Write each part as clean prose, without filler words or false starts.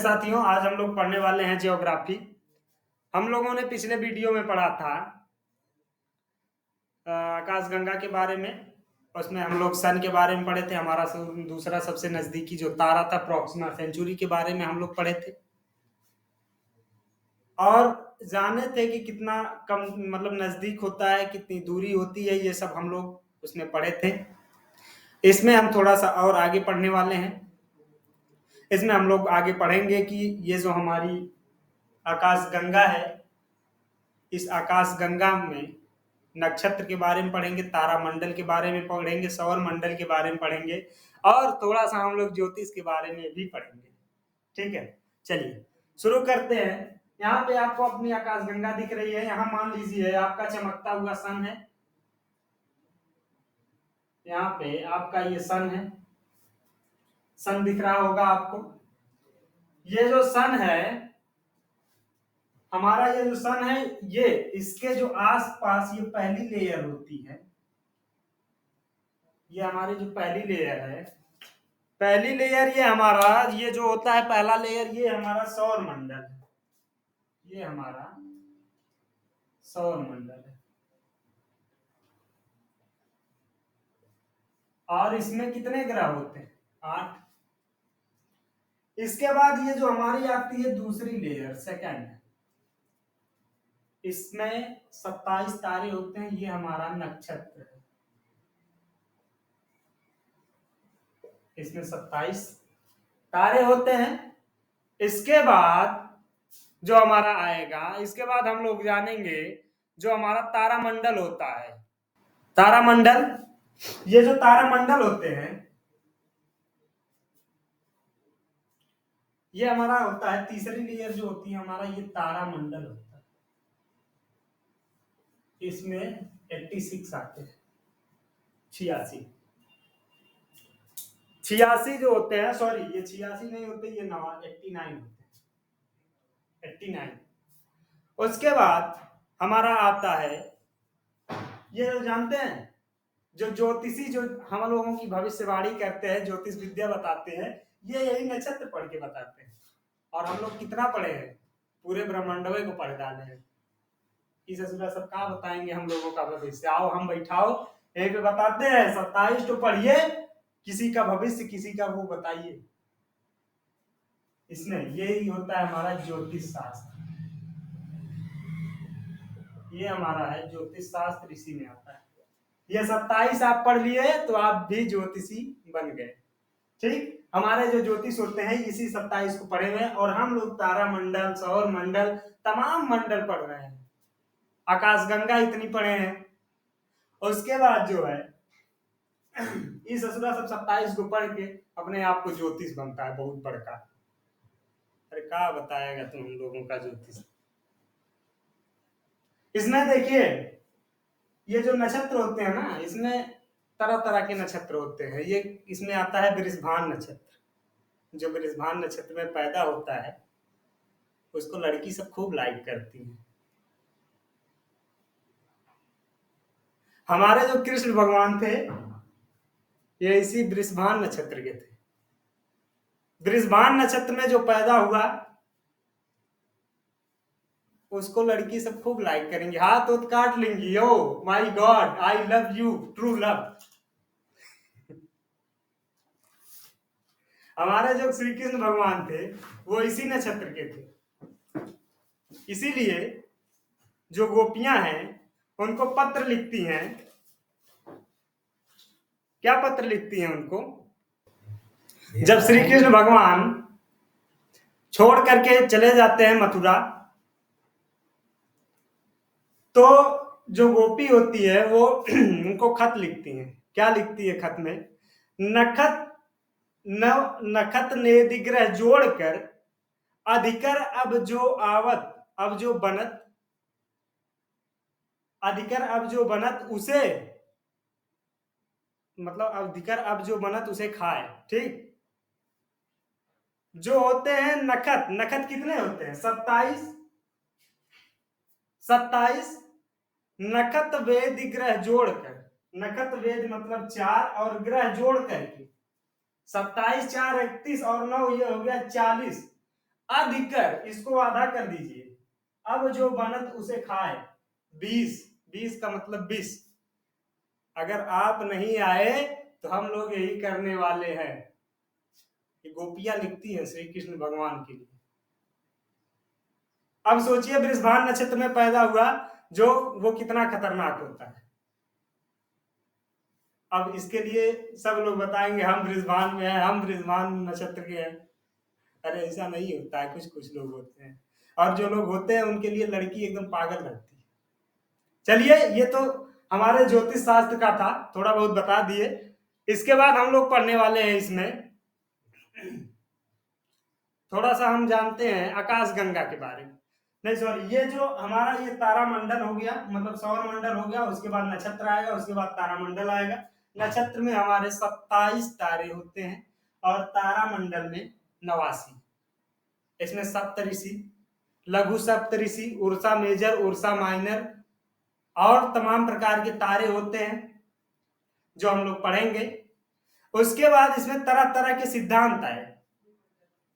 साथियों, आज हम लोग पढ़ने वाले हैं ज्योग्राफी। हम लोगों ने पिछले वीडियो में पढ़ा था आकाशगंगा के बारे में। उसमें हम लोग सन के बारे में पढ़े थे। हमारा दूसरा सबसे नजदीकी जो तारा था प्रोक्सिमा सेंचुरी के बारे में हम लोग पढ़े थे और जाने थे कि कितना कम मतलब नजदीक होता है, कितनी दूरी होती है, ये सब हम लोग उसमें पढ़े थे। इसमें हम थोड़ा सा और आगे पढ़ने वाले हैं। इसमें हम लोग आगे पढ़ेंगे कि ये जो हमारी आकाशगंगा है, इस आकाशगंगा में नक्षत्र के बारे में पढ़ेंगे, तारामंडल के बारे में पढ़ेंगे, सौर मंडल के बारे में पढ़ेंगे और थोड़ा सा हम लोग ज्योतिष के बारे में भी पढ़ेंगे। ठीक है, चलिए शुरू करते हैं। यहाँ पे आपको अपनी आकाशगंगा दिख रही है। यहाँ मान लीजिए आपका चमकता हुआ सन है। यहाँ पे आपका ये सन है, सन दिख रहा होगा आपको। ये जो सन है हमारा, ये जो सन है, ये इसके जो आसपास ये पहली लेयर होती है, ये हमारी जो पहली लेयर है, पहली लेयर ये हमारा, ये जो होता है पहला लेयर, ये हमारा सौर मंडल है। ये हमारा सौर मंडल है और इसमें कितने ग्रह होते हैं? 8। इसके बाद ये जो हमारी आती है दूसरी लेयर, सेकंड, इसमें 27 तारे होते हैं। ये हमारा नक्षत्र है। इसमें 27 तारे होते हैं। इसके बाद जो हमारा आएगा, इसके बाद हम लोग जानेंगे जो हमारा तारामंडल होता है। तारामंडल, ये जो तारामंडल होते हैं, ये हमारा होता है तीसरी लेयर जो होती है हमारा, ये तारामंडल होता है। इसमें 86 आते हैं, 86 जो होते हैं, सॉरी ये 86 नहीं होते, ये 89 होते हैं, 89। उसके बाद हमारा आता है, ये जो जानते हैं, जो ज्योतिषी जो हम लोगों की भविष्यवाणी करते हैं, ज्योतिष विद्या बताते हैं, ये यही नक्षत्र पढ़ के बताते हैं। और हम लोग कितना पढ़े हैं? पूरे ब्रह्मांडवे को पढ़ डाले हैं। इस असुरा सब का बताएंगे हम लोगों का भविष्य। आओ हम बैठाओ, यहीं पे बताते हैं। 27 तो पढ़िए, किसी का भविष्य किसी का वो बताइए। इसमें यही होता है हमारा ज्योतिष शास्त्र। ये हमारा है ज्योतिष शास्त्र, इसी में आता है। ये 27 आप पढ़ लिए तो आप भी ज्योतिषी बन गए। ठीक, हमारे जो ज्योतिष होते हैं इसी 27 को पढ़े हुए हैं और हम लोग तारामंडल, सौर मंडल, तमाम मंडल पढ़ रहे हैं। आकाशगंगा इतनी पढ़े हैं। उसके बाद जो है इस असुरा सब 27 को पढ़ के अपने आप को ज्योतिष बनता है बहुत बड़का। अरे क्या बताएगा तुम हम लोगों का ज्योतिष। इसमें देखिए, ये जो नक्षत्र होते हैं ना, इसमें तरह तरह के नक्षत्र होते हैं। ये इसमें आता है वृषभान नक्षत्र। जो वृषभान नक्षत्र में पैदा होता है उसको लड़की सब खूब लाइक करती है। हमारे जो कृष्ण भगवान थे ये इसी वृषभान नक्षत्र के थे। वृषभान नक्षत्र में जो पैदा हुआ उसको लड़की सब खूब लाइक करेंगी, हाथ उत काट लेंगी। Oh my God, I love you, true love. हमारे जो श्री कृष्ण भगवान थे वो इसी नक्षत्र के थे। इसीलिए जो गोपियां हैं उनको पत्र लिखती हैं। क्या पत्र लिखती हैं उनको? जब श्री कृष्ण भगवान छोड़ करके चले जाते हैं मथुरा, तो जो गोपी होती है वो उनको खत लिखती हैं। क्या लिखती है खत में? नखत ने दिग्रह जोड़कर अधिकर अब जो आवत, अब जो बनत, अधिकर अब जो बनत उसे, मतलब अधिकर अब जो बनत उसे खाए। ठीक, जो होते हैं नखत, नखत कितने होते हैं? 27। 27 नखत वेद ग्रह जोड़कर, नखत वेद मतलब 4 और ग्रह जोड़ करके 27, 4 31 और 9 ये हो गया 40। अधिकर, इसको आधा कर दीजिए। अब जो बनत उसे खाए, 20, 20 का मतलब 20। अगर आप नहीं आए तो हम लोग यही करने वाले हैं। ये गोपियां लिखती हैं श्री कृष्ण भगवान के लिए। अब सोचिए वृषभान नक्षत्र में पैदा हुआ जो वो कितना खतरनाक होता है। अब इसके लिए सब लोग बताएंगे हम वृषभान में हैं, हम वृषभान नक्षत्र के हैं। अरे ऐसा नहीं होता है, कुछ कुछ लोग होते हैं, और जो लोग होते हैं उनके लिए लड़की एकदम पागल लगती है। चलिए, ये तो हमारे ज्योतिष शास्त्र का था, थोड़ा बहुत बता दिए। इसके बाद हम लोग पढ़ने वाले हैं इसमें थोड़ा सा हम जानते हैं आकाश गंगा के बारे में। नहीं सॉरी, ये जो हमारा ये तारामंडल हो गया, मतलब सौर मंडल हो गया, उसके बाद नक्षत्र आएगा, उसके बाद तारामंडल आएगा। नक्षत्र में हमारे 27 तारे होते हैं और तारामंडल में 89। इसमें सप्तऋषि, लघु सप्तऋषि, उर्सा मेजर, उर्सा माइनर और तमाम प्रकार के तारे होते हैं जो हम लोग पढ़ेंगे। उसके बाद इसमें तरह तरह के सिद्धांत आए।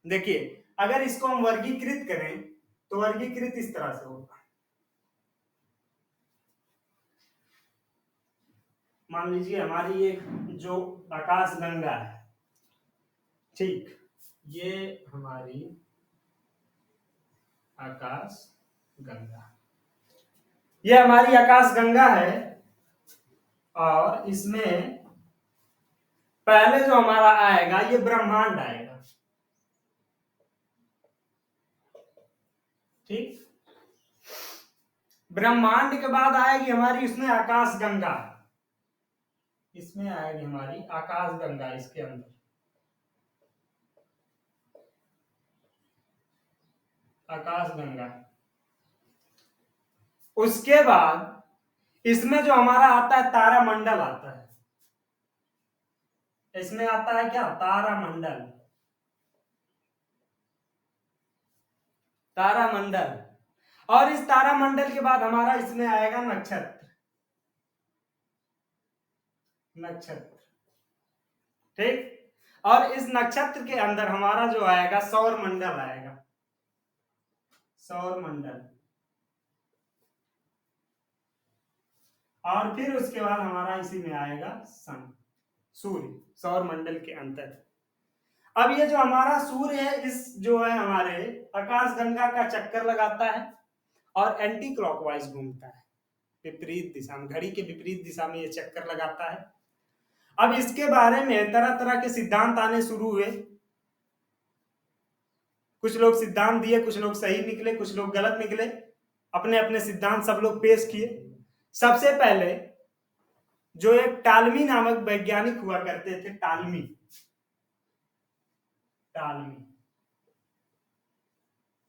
देखिए, अगर इसको हम वर्गीकृत करें तो वर्गीकृत इस तरह से होगा। मान लीजिए हमारी एक जो आकाश गंगा है, ठीक, ये हमारी आकाश गंगा, ये हमारी आकाश गंगा है। और इसमें पहले जो हमारा आएगा ये ब्रह्मांड आएगा, ठीक। ब्रह्मांड के बाद आएगी हमारी इसमें आकाश गंगा, इसमें आएगी हमारी आकाश गंगा, इसके अंदर आकाश गंगा। उसके बाद इसमें जो हमारा आता है तारामंडल आता है, इसमें आता है क्या, तारामंडल, तारामंडल। और इस तारामंडल के बाद हमारा इसमें आएगा नक्षत्र, नक्षत्र, ठीक। और इस नक्षत्र के अंदर हमारा जो आएगा सौर मंडल आएगा, सौर मंडल। और फिर उसके बाद हमारा इसी में आएगा सन, सूर्य, सौर मंडल के अंदर। अब ये जो हमारा सूर्य है, इस जो है हमारे आकाश गंगा का चक्कर लगाता है और एंटी क्लॉकवाइज घूमता है, विपरीत दिशा में, घड़ी के विपरीत दिशा में ये चक्कर लगाता है। अब इसके बारे में तरह तरह के सिद्धांत आने शुरू हुए। कुछ लोग सिद्धांत दिए, कुछ लोग सही निकले, कुछ लोग गलत निकले, अपने अपने सिद्धांत सब लोग पेश किए। सबसे पहले जो एक टालमी नामक वैज्ञानिक हुआ करते थे, टालमी, टालमी,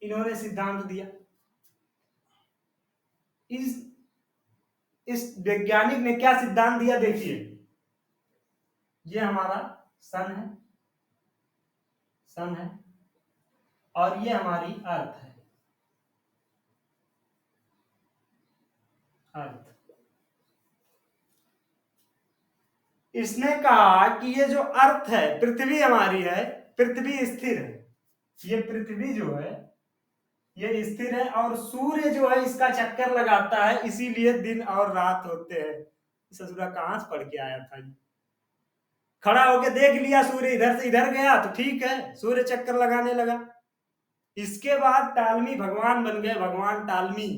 इन्होंने सिद्धांत दिया। इस वैज्ञानिक ने क्या सिद्धांत दिया, देखिए, ये हमारा सन है, सन है, और ये हमारी अर्थ है, अर्थ। इसने कहा कि ये जो अर्थ है, पृथ्वी हमारी है, पृथ्वी स्थिर है, ये पृथ्वी जो है ये स्थिर है, और सूर्य जो है इसका चक्कर लगाता है, इसीलिए दिन और रात होते हैं। ससुरा कहां से पढ़ के आया था ये? खड़ा होके देख लिया, सूर्य इधर से इधर गया तो ठीक है, सूर्य चक्कर लगाने लगा। इसके बाद टालमी भगवान बन गए, भगवान टालमी,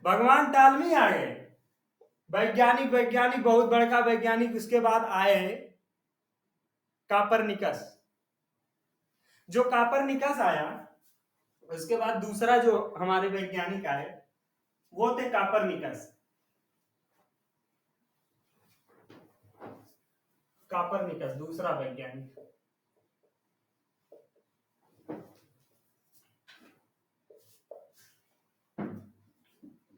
भगवान टालमी आ गए, वैज्ञानिक, वैज्ञानिक बहुत बड़का वैज्ञानिक। उसके बाद आए कापरनिकस, जो कापरनिकस आया, उसके बाद दूसरा जो हमारे वैज्ञानिक आए वो थे कापरनिकस, कापरनिकस दूसरा वैज्ञानिक।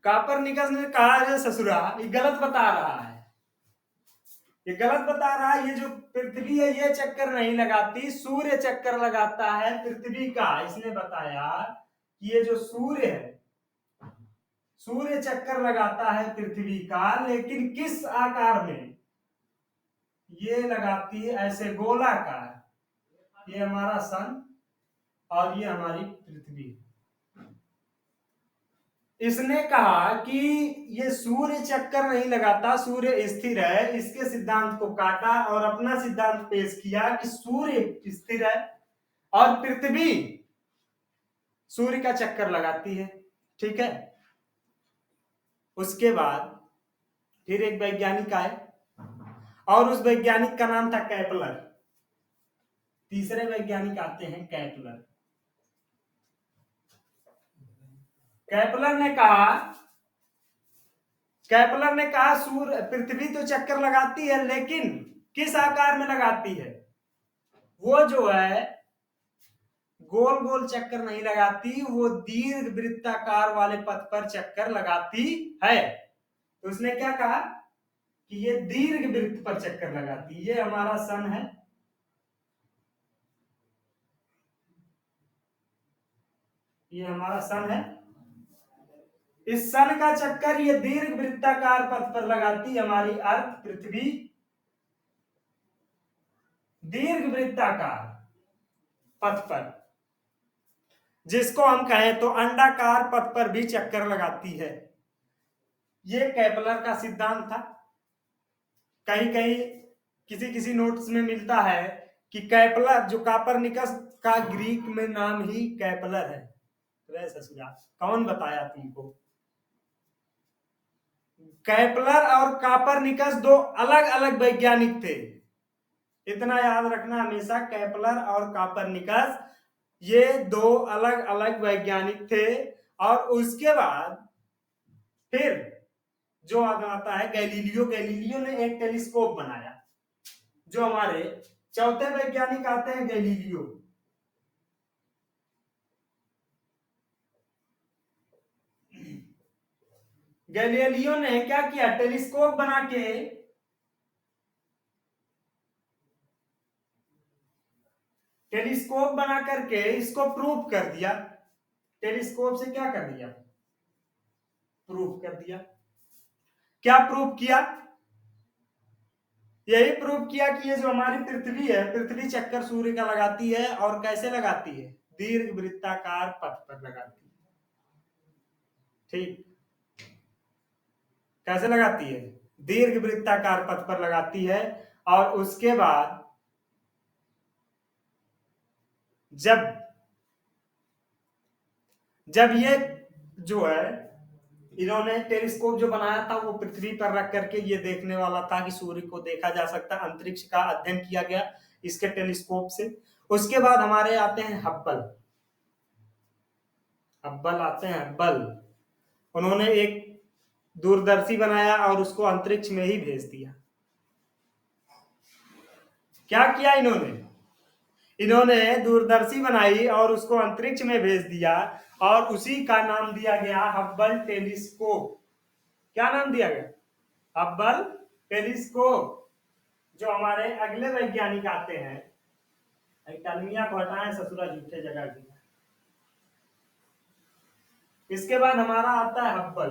कापरनिकस ने कहा है ससुरा ये गलत बता रहा है, ये गलत बता रहा है, ये जो पृथ्वी है ये चक्कर नहीं लगाती, सूर्य चक्कर लगाता है पृथ्वी का। इसने बताया कि ये जो सूर्य है, सूर्य चक्कर लगाता है पृथ्वी का, लेकिन किस आकार में, ये लगाती है ऐसे गोलाकार, ये हमारा सन और ये हमारी पृथ्वी। इसने कहा कि ये सूर्य चक्कर नहीं लगाता, सूर्य स्थिर है। इसके सिद्धांत को काटा और अपना सिद्धांत पेश किया कि सूर्य स्थिर है और पृथ्वी सूर्य का चक्कर लगाती है। ठीक है। उसके बाद फिर एक वैज्ञानिक आए और उस वैज्ञानिक का नाम था कैपलर। तीसरे वैज्ञानिक आते हैं कैपलर। कैपलर ने कहा सूर्य पृथ्वी तो चक्कर लगाती है, लेकिन किस आकार में लगाती है? वो जो है गोल गोल चक्कर नहीं लगाती, वो दीर्घ वृत्ताकार वाले पथ पर चक्कर लगाती है। तो उसने क्या कहा कि ये दीर्घ वृत्त पर चक्कर लगाती। ये हमारा सन है, ये हमारा सन है। इस सन का चक्कर ये दीर्घ वृत्ताकार पथ पर लगाती हमारी अर्थ पृथ्वी दीर्घ वृत्ताकार पथ पर, जिसको हम कहें तो अंडाकार पथ पर भी चक्कर लगाती है। ये कैपलर का सिद्धांत था। कहीं कहीं किसी किसी नोट्स में मिलता है कि कैपलर जो कापरनिकस का ग्रीक में नाम ही कैपलर है। ससुरा कौन बताया तुमको? कैपलर और कापरनिकस दो अलग अलग वैज्ञानिक थे। इतना याद रखना हमेशा, कैपलर और कापरनिकस ये दो अलग अलग वैज्ञानिक थे। और उसके बाद फिर जो आता है गैलीलियो। गैलीलियो ने एक टेलीस्कोप बनाया। जो हमारे चौथे वैज्ञानिक आते हैं गैलीलियो। गैलीलियो ने क्या किया? टेलीस्कोप बना के करके इसको प्रूफ कर दिया। टेलीस्कोप से क्या कर दिया? प्रूफ कर दिया। क्या प्रूफ किया? यही प्रूफ किया कि ये जो हमारी पृथ्वी है, पृथ्वी चक्कर सूर्य का लगाती है। और कैसे लगाती है? दीर्घ वृत्ताकार पथ पर लगाती है। ठीक, कैसे लगाती है? दीर्घ वृत्ताकार पथ पर लगाती है। और उसके बाद जब ये जो है इन्होंने टेलीस्कोप जो बनाया था वो पृथ्वी पर रख करके ये देखने वाला था कि सूर्य को देखा जा सकता, अंतरिक्ष का अध्ययन किया गया इसके टेलीस्कोप से। उसके बाद हमारे आते हैं हब्बल। हब्बल उन्होंने एक दूरदर्शी बनाया और उसको अंतरिक्ष में ही भेज दिया। क्या किया इन्होंने दूरदर्शी बनाई और उसको अंतरिक्ष में भेज दिया और उसी का नाम दिया गया हब्बल टेलीस्कोप। क्या नाम दिया गया? Hubble telescope. जो हमारे अगले वैज्ञानिक आते हैं, टलमिया को हटाएं, ससुरा झूठे जगह की। इसके बाद हमारा आता है हब्बल।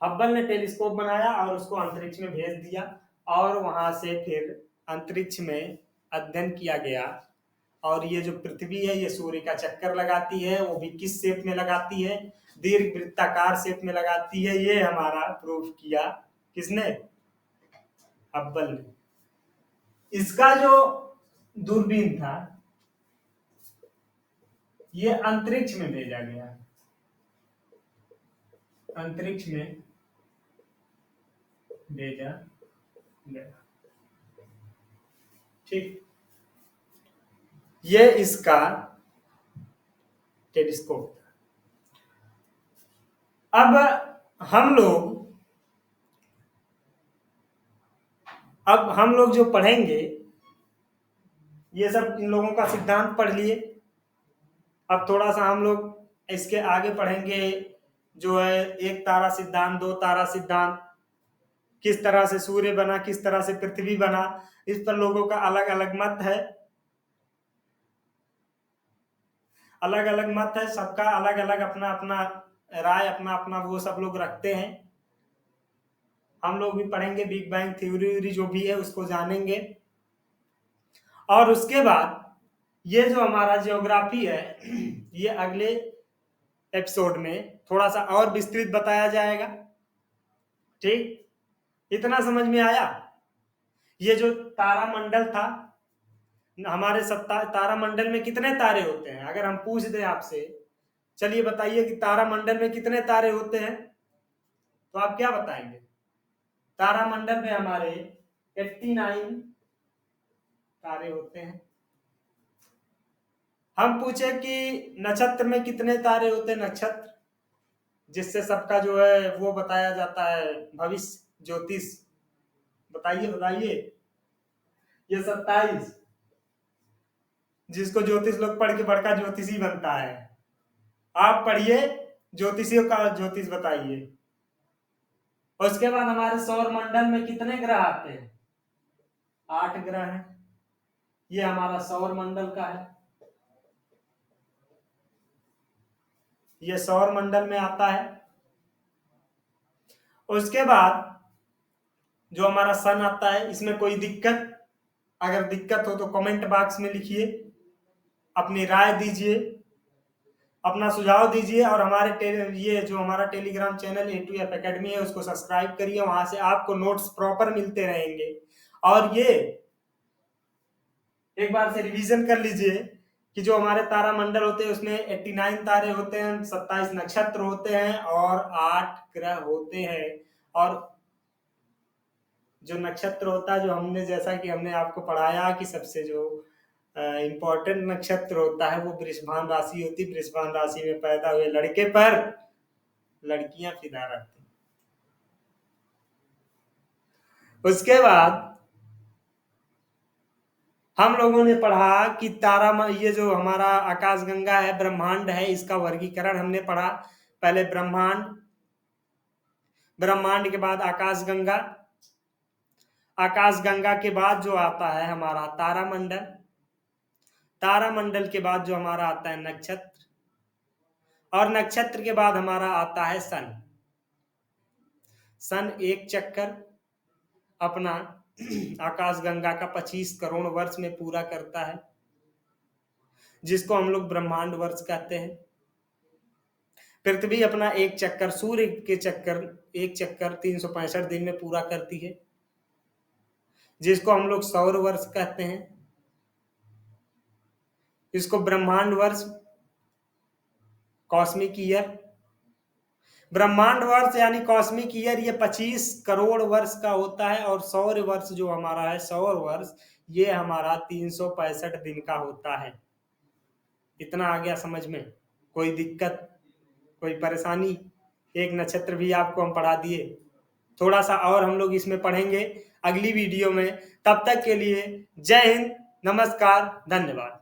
हब्बल ने टेलीस्कोप बनाया और उसको अंतरिक्ष में भेज दिया और वहां से फिर अंतरिक्ष में अध्ययन किया गया। और ये जो पृथ्वी है ये सूर्य का चक्कर लगाती है, वो भी किस शेप में लगाती है? दीर्घ वृत्ताकार शेप में लगाती है। ये हमारा प्रूफ किया किसने? हब्बल ने। इसका जो दूरबीन था ये अंतरिक्ष में भेजा गया, अंतरिक्ष में भेजा गया। ठीक, ये इसका टेलीस्कोप था। अब हम लोग जो पढ़ेंगे ये सब इन लोगों का सिद्धांत पढ़ लिए। अब थोड़ा सा हम लोग इसके आगे पढ़ेंगे जो है एक तारा सिद्धांत, दो तारा सिद्धांत, किस तरह से सूर्य बना, किस तरह से पृथ्वी बना। इस पर लोगों का अलग अलग मत है, सबका अलग अलग अपना अपना राय, अपना अपना वो सब लोग रखते हैं। हम लोग भी पढ़ेंगे, बिग बैंग थ्योरी जो भी है उसको जानेंगे। और उसके बाद ये जो हमारा ज्योग्राफी है ये अगले एपिसोड में थोड़ा सा और विस्तृत बताया जाएगा। ठीक, इतना समझ में आया? ये जो तारामंडल था, हमारे तारामंडल में कितने तारे होते हैं? अगर हम पूछ दें आपसे, चलिए बताइए कि तारामंडल में कितने तारे होते हैं, तो आप क्या बताएंगे? तारामंडल में हमारे 89 तारे होते हैं। हम पूछे कि नक्षत्र में कितने तारे होते हैं, नक्षत्र जिससे सबका जो है वो बताया जाता है, भविष्य ज्योतिष, बताइए बताइए। ये 27, जिसको ज्योतिष लोग पढ़ के बड़का ज्योतिषी बनता है। आप पढ़िए, ज्योतिषियों का ज्योतिष बताइए। और उसके बाद हमारे सौर मंडल में कितने ग्रह आते हैं? 8 ग्रह हैं। ये हमारा सौर मंडल का है, ये सौर मंडल में आता है। उसके बाद जो हमारा सन आता है, इसमें कोई दिक्कत? अगर दिक्कत हो तो कमेंट बॉक्स में लिखिए, अपनी राय दीजिए, अपना सुझाव दीजिए। और हमारे ये जो हमारा टेलीग्राम चैनल A2F एकेडमी है उसको सब्सक्राइब करिए, वहां से आपको नोट्स प्रॉपर मिलते रहेंगे। और ये एक बार से रिवीजन कर लीजिए कि जो हमारे तारामंडल होते हैं उसमें 89 तारे होते हैं, 27 नक्षत्र होते हैं और 8 ग्रह होते हैं। और जो नक्षत्र होता है, जो हमने जैसा कि हमने आपको पढ़ाया कि सबसे जो इम्पोर्टेंट नक्षत्र होता है वो वृषभान राशि होती है। वृषभान राशि में पैदा हुए लड़के पर लड़कियां फिदा रहती। उसके बाद हम लोगों ने पढ़ा कि तारा, ये जो हमारा आकाशगंगा है, ब्रह्मांड है, इसका वर्गीकरण हमने पढ़ा। पहले ब्रह्मांड, ब्रह्मांड के बाद आकाशगंगा, आकाशगंगा के बाद जो आता है हमारा तारामंडल, तारामंडल के बाद जो हमारा आता है नक्षत्र, और नक्षत्र के बाद हमारा आता है सन। सन एक चक्कर अपना आकाशगंगा का 25 करोड़ वर्ष में पूरा करता है, जिसको हम लोग ब्रह्मांड वर्ष कहते हैं। पृथ्वी अपना एक चक्कर, सूर्य के चक्कर, एक चक्कर 365 दिन में पूरा करती है, जिसको हम लोग सौर वर्ष कहते हैं। इसको ब्रह्मांड वर्ष, कॉस्मिक ईयर, ब्रह्मांड वर्ष यानी कॉस्मिक ईयर, ये 25 करोड़ वर्ष का होता है। और सौर वर्ष जो हमारा है, सौर वर्ष, ये हमारा 365 दिन का होता है। इतना आ गया समझ में? कोई दिक्कत, कोई परेशानी? एक नक्षत्र भी आपको हम पढ़ा दिए, थोड़ा सा और हम लोग इसमें पढ़ेंगे अगली वीडियो में। तब तक के लिए जय हिंद, नमस्कार, धन्यवाद।